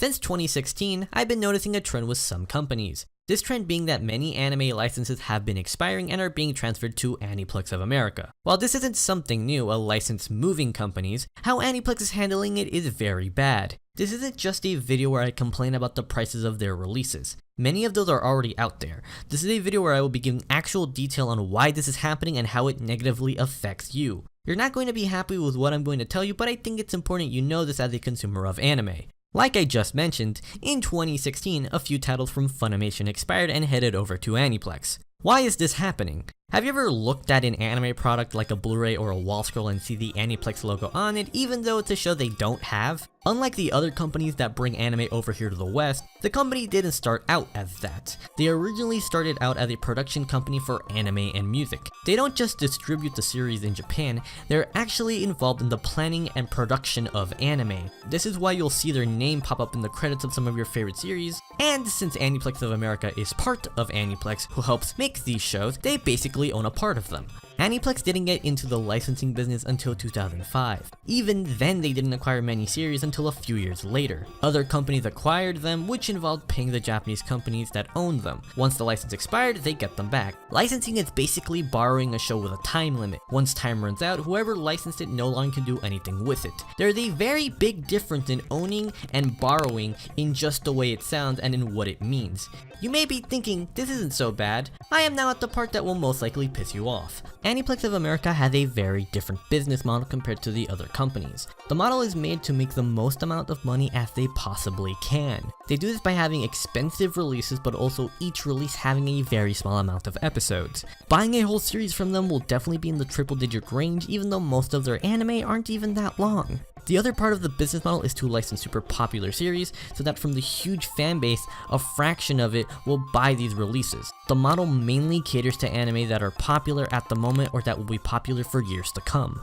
Since 2016, I've been noticing a trend with some companies. This trend being that many anime licenses have been expiring and are being transferred to Aniplex of America. While this isn't something new, a license moving companies, how Aniplex is handling it is very bad. This isn't just a video where I complain about the prices of their releases. Many of those are already out there. This is a video where I will be giving actual detail on why this is happening and how it negatively affects you. You're not going to be happy with what I'm going to tell you, but I think it's important you know this as a consumer of anime. Like I just mentioned, in 2016, a few titles from Funimation expired and headed over to Aniplex. Why is this happening? Have you ever looked at an anime product like a Blu-ray or a wall scroll and see the Aniplex logo on it even though it's a show they don't have? Unlike the other companies that bring anime over here to the West, the company didn't start out as that. They originally started out as a production company for anime and music. They don't just distribute the series in Japan, they're actually involved in the planning and production of anime. This is why you'll see their name pop up in the credits of some of your favorite series, and since Aniplex of America is part of Aniplex who helps make these shows, they basically own a part of them. Aniplex didn't get into the licensing business until 2005. Even then they didn't acquire many series until a few years later. Other companies acquired them, which involved paying the Japanese companies that owned them. Once the license expired, they get them back. Licensing is basically borrowing a show with a time limit. Once time runs out, whoever licensed it no longer can do anything with it. There's a very big difference in owning and borrowing in just the way it sounds and in what it means. You may be thinking, this isn't so bad. I am now at the part that will most likely piss you off. Aniplex of America has a very different business model compared to the other companies. The model is made to make the most amount of money as they possibly can. They do this by having expensive releases, but also each release having a very small amount of episodes. Buying a whole series from them will definitely be in the triple-digit range, even though most of their anime aren't even that long. The other part of the business model is to license super popular series so that from the huge fan base, a fraction of it will buy these releases. The model mainly caters to anime that are popular at the moment or that will be popular for years to come.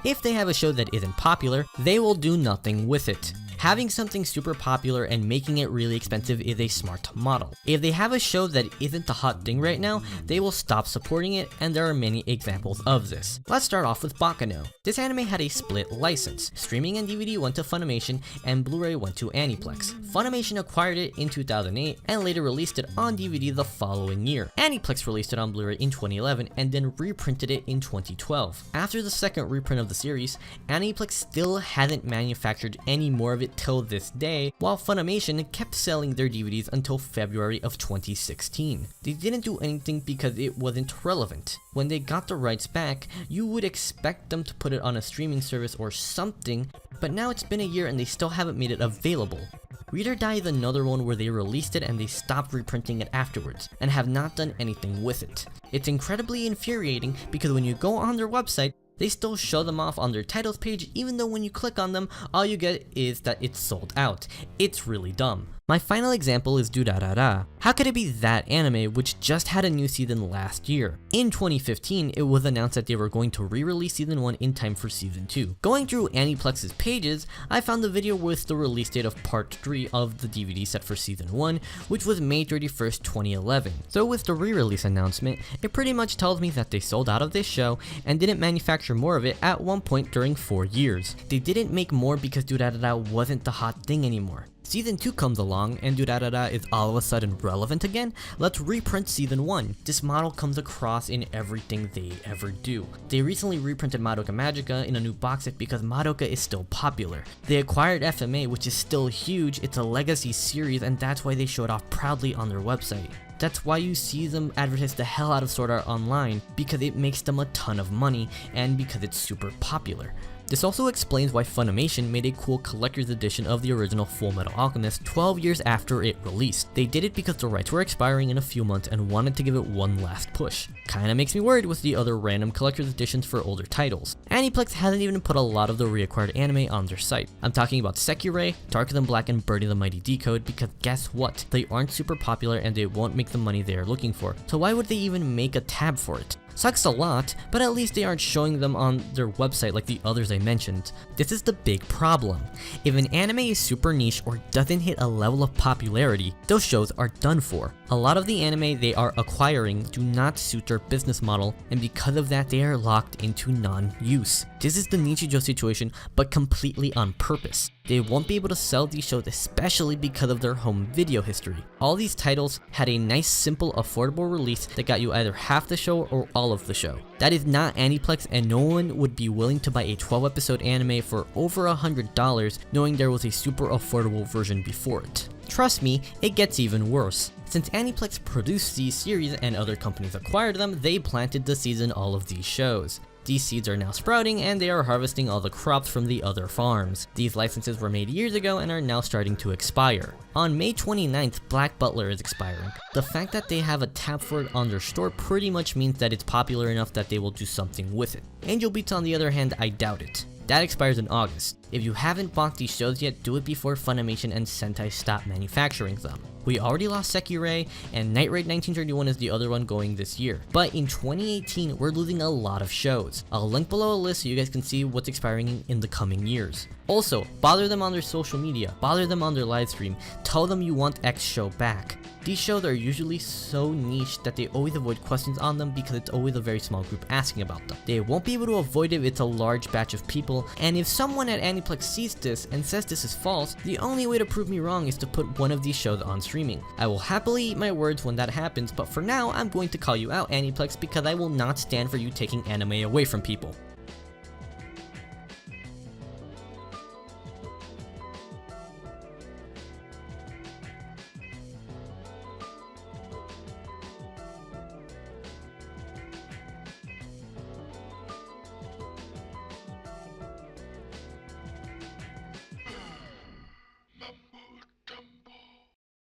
If they have a show that isn't popular, they will do nothing with it. Having something super popular and making it really expensive is a smart model. If they have a show that isn't the hot thing right now, they will stop supporting it, and there are many examples of this. Let's start off with Bakano. This anime had a split license. Streaming and DVD went to Funimation, and Blu-ray went to Aniplex. Funimation acquired it in 2008 and later released it on DVD the following year. Aniplex released it on Blu-ray in 2011 and then reprinted it in 2012. After the second reprint of the series, Aniplex still hasn't manufactured any more of it till this day, while Funimation kept selling their DVDs until February of 2016. They didn't do anything because it wasn't relevant. When they got the rights back, you would expect them to put it on a streaming service or something, but now it's been a year and they still haven't made it available. Read or Die is another one where they released it and they stopped reprinting it afterwards, and have not done anything with it. It's incredibly infuriating because when you go on their website, they still show them off on their titles page even though when you click on them, all you get is that it's sold out. It's really dumb. My final example is Durarara. How could it be that anime which just had a new season last year? In 2015, it was announced that they were going to re-release season 1 in time for season 2. Going through Aniplex's pages, I found the video with the release date of part 3 of the DVD set for season 1, which was May 31st, 2011. So with the re-release announcement, it pretty much tells me that they sold out of this show and didn't manufacture more of it at one point during 4 years. They didn't make more because Durarara wasn't the hot thing anymore. Season 2 comes along and Durarara is all of a sudden relevant again. Let's reprint season 1. This model comes across in everything they ever do. They recently reprinted Madoka Magica in a new box set because Madoka is still popular. They acquired FMA, which is still huge. It's a legacy series and that's why they show it off proudly on their website. That's why you see them advertise the hell out of Sword Art Online, because it makes them a ton of money and because it's super popular. This also explains why Funimation made a cool collector's edition of the original Fullmetal Alchemist 12 years after it released. They did it because the rights were expiring in a few months and wanted to give it one last push. Kinda makes me worried with the other random collector's editions for older titles. Aniplex hasn't even put a lot of the reacquired anime on their site. I'm talking about Sekirei, Darker Than Black, and Birdie the Mighty Decode because guess what? They aren't super popular and they won't make the money they are looking for. So why would they even make a tab for it? Sucks a lot, but at least they aren't showing them on their website like the others I mentioned. This is the big problem. If an anime is super niche or doesn't hit a level of popularity, those shows are done for. A lot of the anime they are acquiring do not suit their business model, and because of that they are locked into non-use. This is the Nichijou situation, but completely on purpose. They won't be able to sell these shows, especially because of their home video history. All these titles had a nice, simple, affordable release that got you either half the show or all of the show. That is not Aniplex, and no one would be willing to buy a 12-episode anime for over $100 knowing there was a super affordable version before it. Trust me, it gets even worse. Since Aniplex produced these series and other companies acquired them, they planted the seeds in all of these shows. These seeds are now sprouting and they are harvesting all the crops from the other farms. These licenses were made years ago and are now starting to expire. On May 29th, Black Butler is expiring. The fact that they have a tab for it on their store pretty much means that it's popular enough that they will do something with it. Angel Beats on the other hand, I doubt it. That expires in August. If you haven't bought these shows yet, do it before Funimation and Sentai stop manufacturing them. We already lost Sekirei, and Night Raid 1931 is the other one going this year. But in 2018, we're losing a lot of shows. I'll link below a list so you guys can see what's expiring in the coming years. Also, bother them on their social media, bother them on their live stream, tell them you want X show back. These shows are usually so niche that they always avoid questions on them because it's always a very small group asking about them. They won't be able to avoid it if it's a large batch of people, and if someone at Aniplex sees this and says this is false, the only way to prove me wrong is to put one of these shows on streaming. I will happily eat my words when that happens, but for now I'm going to call you out, Aniplex, because I will not stand for you taking anime away from people.